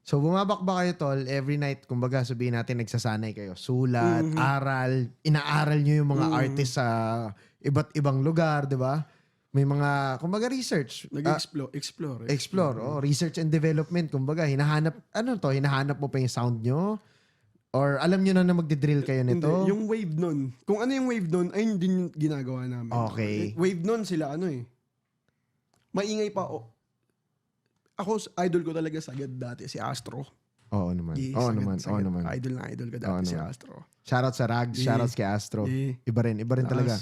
So, bumabakbak kayo, tol, every night, kumbaga, sabihin natin, nagsasanay kayo. Sulat, aral, inaaral nyo yung mga artist sa iba't ibang lugar, di ba? May mga, kumbaga, research. Explore, research and development, kumbaga, hinahanap mo pa yung sound nyo? Or alam nyo na magdi-drill kayo nito? Hindi, yung wave nun. Kung ano yung wave nun, ayun din yung ginagawa namin. Okay. Wave nun sila, maingay pa. Ako, idol ko talaga sagad dati, si Astro. Oo naman. Yeah, Oo naman. Idol na idol ko dati si Astro. Shoutout sa Rags, shoutouts kay Astro. Yeah. Iba rin talaga.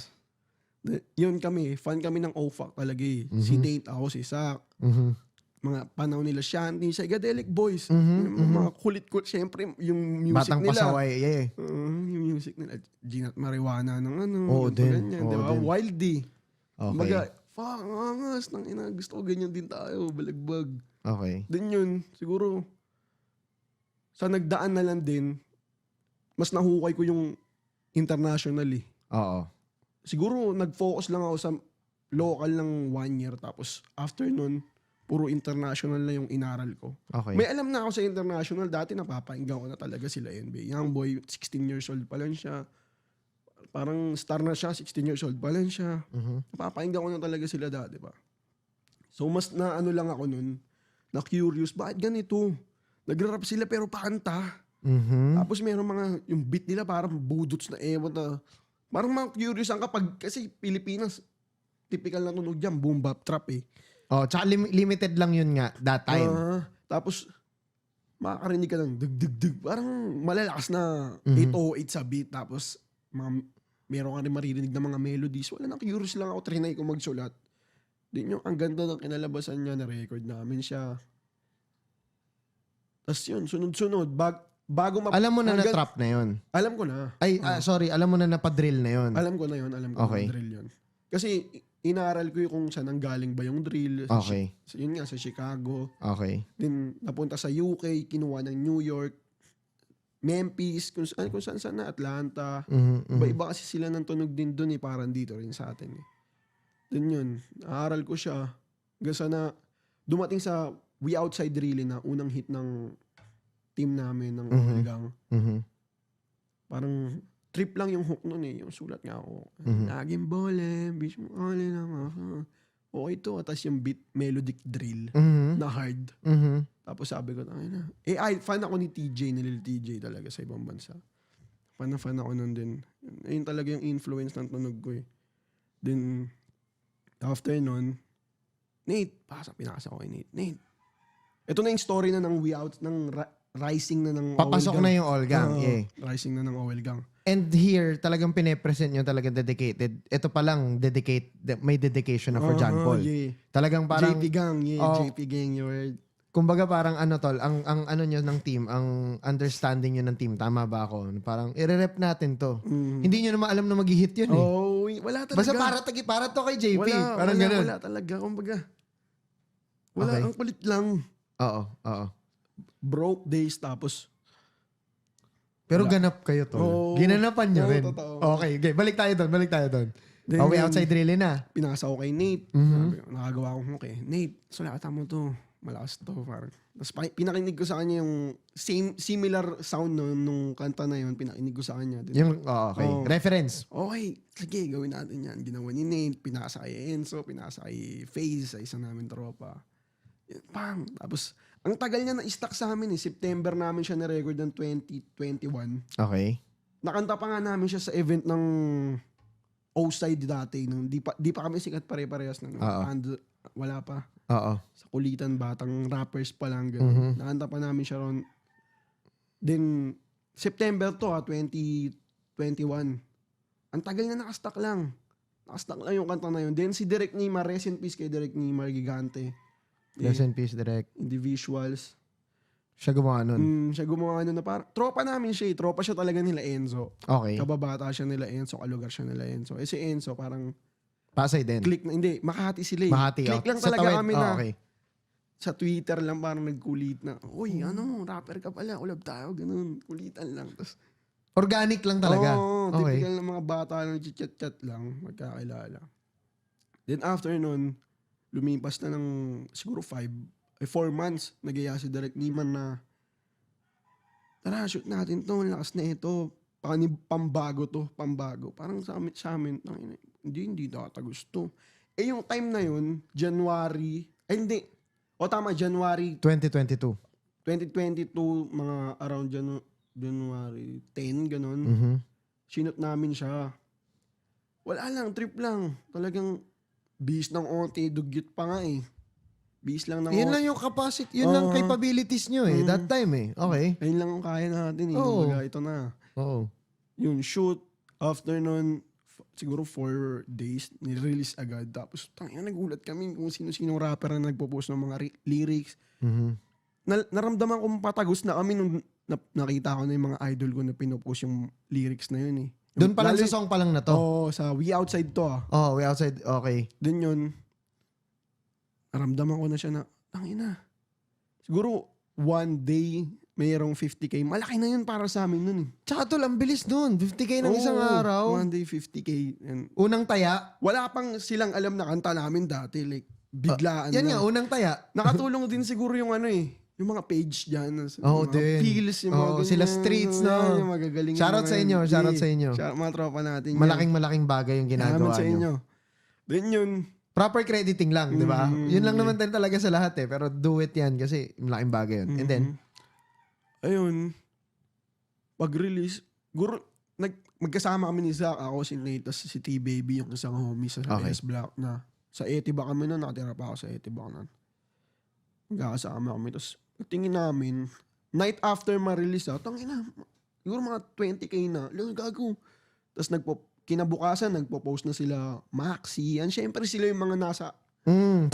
Yun kami, fan kami ng OFAC talaga eh. Si Nate, ako, si Sak. Mga panahon nila Shanty, Psychedelic Boys. Mga kulit-kulit. Siyempre, yung music Batang nila. pasaway, yeah. Yung music nila. Ginat Marijuana ng din. Diba? Wildy. Okay. Baga, fuck, angas. Gusto ko ganyan din tayo. Balagbag. Okay. Din yun, siguro, sa nagdaan na lang din, mas nahukay ko yung internationally. Oo. Siguro, nag-focus lang ako sa local ng 1 year. Tapos, after nun, puro international na yung inaral ko. Okay. May alam na ako sa international. Dati napapakinggan ko na talaga sila NBA. Young boy, 16 years old pa lang siya. Parang star na siya, 16 years old pa lang siya. Napapakinggan ko na talaga sila dati pa. So mas na ano lang ako nun, na curious, bakit ganito? Nagra-rap sila pero pakanta. Tapos meron mga, yung beat nila parang budots na ewan na. Parang mga curious ang kapag, kasi Pilipinas, typical na tunog dyan, boom bap trap eh. Oh, tsaka limited lang yun nga that time. Tapos, makakarinig ka ng dug. Parang malalakas na 808 sa beat. Tapos, meron ka rin maririnig na mga melodies. Wala na, curious lang ako. Trinay ko magsulat. Din yung, ang ganda ng kinalabasan niya, na-record namin siya. Tapos yun, sunod-sunod. Bago alam mo na na-trap na yun? Alam ko na. Ay, sorry. Alam mo na na-drill na yun? Alam ko na yun. Okay. Na drill yun. Kasi, inaaral ko yung kung saan ang galing ba yung drill. Okay. Yun nga, sa Chicago. Okay. Then, napunta sa UK, kinuha ng New York, Memphis, kung saan na, Atlanta. Iba-iba kasi sila ng tunog din dun parang dito rin sa atin eh. Then yun, naaral ko siya. Gasa na, dumating sa We Outside Really na unang hit ng team namin, ng Gang. Parang, trip lang yung hook nun eh. Yung sulat nga ako. Naging bole, bitch mo, ole lang ako. Okay to. Tapos yung beat, melodic drill na hard. Tapos sabi ko, fan ako ni TJ, ni Lil TJ talaga sa ibang bansa. Fan ako nun din. Ayun talaga yung influence ng tunog ko eh. Then, after nun, Nate, pinasa ko kay Nate. Nate, ito na yung story na ng We Out, ng rising na ng papasok OL Gang. na yung All Gang. Yeah. Rising na ng OL Gang. And here, talagang pine-present nyo talagang dedicated. Ito pa lang, may dedication na for John Paul. Yeah. Talagang parang, JP Gang, JP Gang, your word. kumbaga parang tol, ang ano nyo ng team, ang understanding nyo ng team, tama ba ako? Parang i-rep natin to. Hindi nyo naman alam na mag-hit yun eh. Oh, wala talaga. Basta para to kay JP. Parang ganun. Wala talaga. Kumbaga, wala, Okay. ang kulit lang. Oo. Broke days, tapos Pero ganap kayo to. Oo. Ginanapan nyo rin. Totoo. Okay, balik tayo doon. Then, We Outside Really na. pinasa ko kay Nate. Sabi ko, nakagawa ko okay. Nate, sulatan mo to. Malakas to. Parang. Tapos pinakinig ko sa kanya yung similar sound nung kanta na yun. Pinakinig ko sa kanya. Then, Okay. Reference. okay, sige, gawin natin yan. Ginawa ni Nate, pinasa kay Enzo, pinasa kay FaZe, sa isa namin tropa. Yun, bang! Tapos, ang tagal niya na-stack sa amin eh. September namin siya na-record ng 2021. Okay. Nakanta pa nga namin siya sa event ng O-Side dati. Nung di pa kami sikat pare-parehas. Wala pa. Oo. Sa kulitan, batang rappers pa lang. Ganun. Nakanta pa namin siya ron. Then, September to 2021. Ang tagal na nakastack lang. Nakastack lang yung kanta na yun. Then si Direk Nima, rest in peace kay Direk Nima, gigante. Rest in peace, Direk. Individuals. Siya gumawa nun. Siya gumawa nun na parang, tropa namin siya eh. Tropa siya talaga nila Enzo. Okay. Kababata siya nila Enzo, kalugar siya nila Enzo. Si Enzo parang Pasay din. click na, hindi, Makati sila eh. Mahati. Click lang Sa talaga tawid. kami na. Okay. Sa Twitter lang parang nagkulit na, uy, rapper ka pala, ulab tayo, ganun. Kulitan lang. Tapos, Organic lang talaga. Okay. Typical ng mga bata lang, chat lang, magkakilala. Then after nun, lumipas na ng siguro 4 months, nag-iya si Direk Niman na tara, shoot natin to, lakas na ito. Pambago to, pambago. Parang sa amin, hindi tatagos to. Eh yung time na yun, January, hindi. O tama, January 2022. 2022, mga around January 10, ganun. Mhm. Sinot namin siya. Wala lang, trip lang. Talagang bis ng onte, dugyot pa nga eh. Bis lang ng Yun onte. lang yung capacity, yun lang capabilities nyo eh. That time eh. Okay. Ayun lang ang kaya natin eh. Oo. Kumbaga, ito na. Oo. Yun, shoot. After nun, siguro 4 days, nirelease agad. Tapos, nagulat kami kung sino-sinong rapper na nagpo-post ng mga lyrics. Mhm. Naramdaman ko patagos na kami nung nakita ko na yung mga idol ko na pinopost yung lyrics na yun eh. Doon pa lang sa song pa lang na to. Oo, sa We Outside to ah. Oh, we outside. Okay. Doon yun, naramdaman ko na siya na, tangina. Siguro, one day, mayroong 50K. Malaki na yun para sa amin nun eh. Tsaka tol, ang bilis nun. 50K ng isang Oo, araw. One day, 50K. And Unang taya. wala pang silang alam na kanta namin dati. Like, biglaan Yan na. nga, unang taya. Nakatulong din siguro yung ano eh. Yung mga page dyan. Oo, yung mga din. Feels, yung mga Oo, ganyan. sila streets, no? Yan, yung magagaling. Shoutout sa inyo, shoutout sa inyo. Mga tropa natin. Malaking bagay yung ginagawa sa nyo. inyo. Then yun, Proper crediting lang, di ba? Yun lang naman din talaga sa lahat eh. Pero do it yan kasi malaking bagay yun. And then, ayun, pag-release, magkasama kami ni Zach, ako si Nate, tas si T-Baby, yung isang homie sa Okay. S-Block na. Sa Etiba kami na, nakatira pa ako sa Etiba na. Magkakasama kami, tas tingin namin, night after ma-release, tangina, siguro mga 20K na, lang gago. Tas kinabukasan, nagpo-post na sila Maxi. Yan, syempre sila yung mga nasa...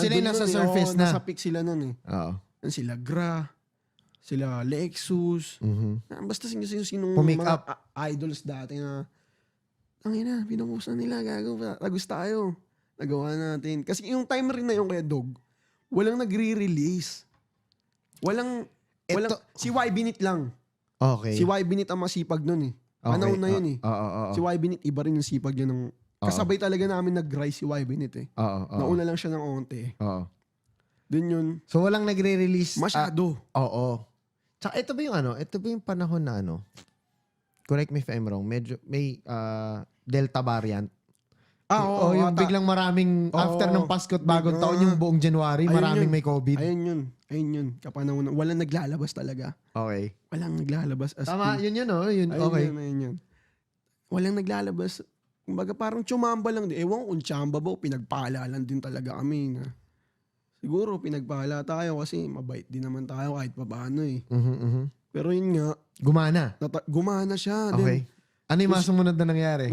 sila yung nasa surface na. Nasa peak sila nun eh. Oo. Yan sila Gra, sila Lexus. Basta sinong Pumake mga up. idols dati na tangina, pinupost na nila, gago. Tagos tayo. Nagawa natin. Kasi yung time rin na yung kaya Dog, walang nagre-release. Walang si Y Binit lang. Okay. Si Y Binit ang masipag nun eh. Panahon na yun eh. Oo. Si Y Binit, iba rin yung sipag niya ng... Kasabay talaga namin nag-rise si Y Binit eh. Oo. Nauna lang siya ng onte eh. Oo. Dun yun, So walang nagre-release. masyado. Oo. Tsaka ito ba yung ito ba yung panahon na correct me if I'm wrong, medyo may Delta variant. Oo, yung ata. biglang maraming, after ng Pasko at bagong taon, yung buong January, Ayun maraming yun. may COVID. Ayun yun. Kapanahon na, walang naglalabas talaga. Okay. Walang naglalabas. As Tama, in. yun Yun, Ayun okay. yun. Walang naglalabas. Kumbaga parang tsumamba lang. Ewan ko kung tsamba ba o pinagpala lang din talaga kami. Na. Siguro pinagpala tayo kasi mabait din naman tayo kahit paano eh. Pero yun nga, Gumana. gumana siya. Okay. Ano yung sumunod na nangyari?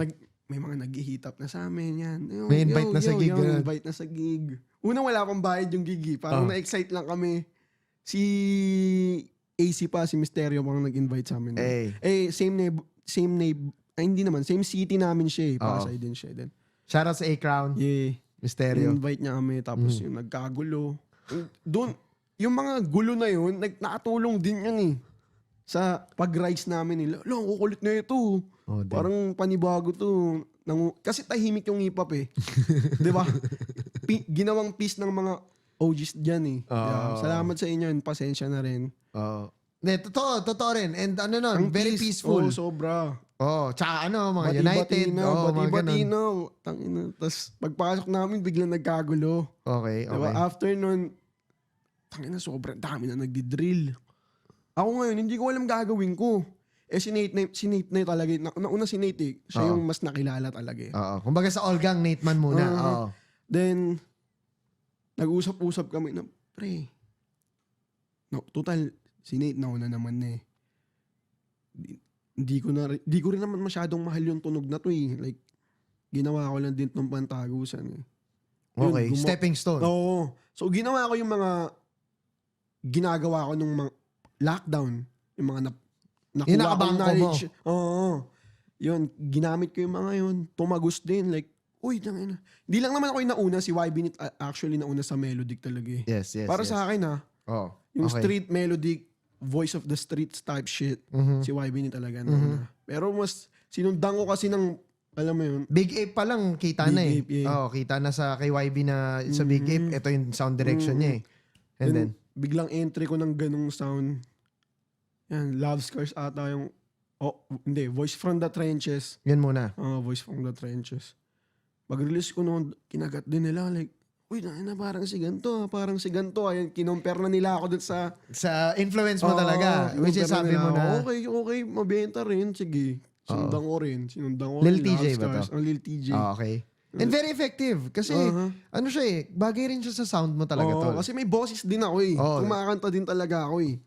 May mga nag-hit up na sa amin yan. May invite na sa gig, ganun. Invite na sa gig. Una wala akong bayad yung gig eh. Parang na-excite lang kami. Si AC pa, si Mysterio pang nag-invite sa amin. Same city namin siya eh. Pasay din siya din. Shoutout sa A-Crown. Yeah. Mysterio. Invite niya kami tapos yung nagkagulo. Doon, yung mga gulo na yun, nakatulong din yan eh. Sa pag-rise namin nila. Lang, kukulit na ito. Parang panibago to. Kasi tahimik yung hip-hop eh. Di ba? Ginawang piece ng mga OGs dyan eh. Salamat sa inyo and pasensya na rin. Totoo rin. And very peaceful. Oh, sobra. Tsaka mga United. Bati-batino. Tangina. Tapos pagpasok namin, biglang nagkagulo. Okay. Diba? After nun, tangina, sobrang dami na nagdi-drill. Ako ngayon, hindi ko alam gagawin ko. Si Nate na talaga. Nauna si Nate eh. Siya yung mas nakilala talaga eh. Kumbaga sa all gang, Nate man muna. Then, nag-usap-usap kami na, pre, total, si Nate nauna naman eh. Di ko rin naman masyadong mahal yung tunog na to eh. Like, ginawa ko lang din ng pantagusan eh. Okay, stepping stone. Oo. So, ginawa ko yung mga ginagawa ko nung mga lockdown. Yung mga nakuha kong knowledge. Oo. Yun, ginamit ko yung mga yun. Tumagos din. Like, uy, tangina. Hindi lang naman ako yung nauna. Si YB actually nauna sa melodic talaga eh. Yes. Para sa akin yung street melodic, voice of the streets type shit. Si YB talaga nauna. Pero mas sinundan ko kasi ng, alam mo yun. Big Ape pa lang, kita na eh. Big Ape, yeah. Kita na sa kay YB na sa Big Ape. Ito yung sound direction niya eh. And then biglang entry ko ng ganung sound. Yan, Love Scars ata yung, hindi, Voice from the Trenches. Yan muna. Voice from the Trenches. Pag-release ko noon, kinagat din nila, like, uy, na parang si ganito, parang si ganito. Ayan, kinompare na nila ako dun sa... Sa influence mo talaga. Which is sabi mo na... Okay, mabenta rin. Sige. Sinundan ko rin. Lil TJ ba to? Lil TJ. Okay. And very effective. Kasi, ano siya bagay rin siya sa sound mo talaga, tol. Kasi may boses din ako eh. Kumakanta din talaga ako eh.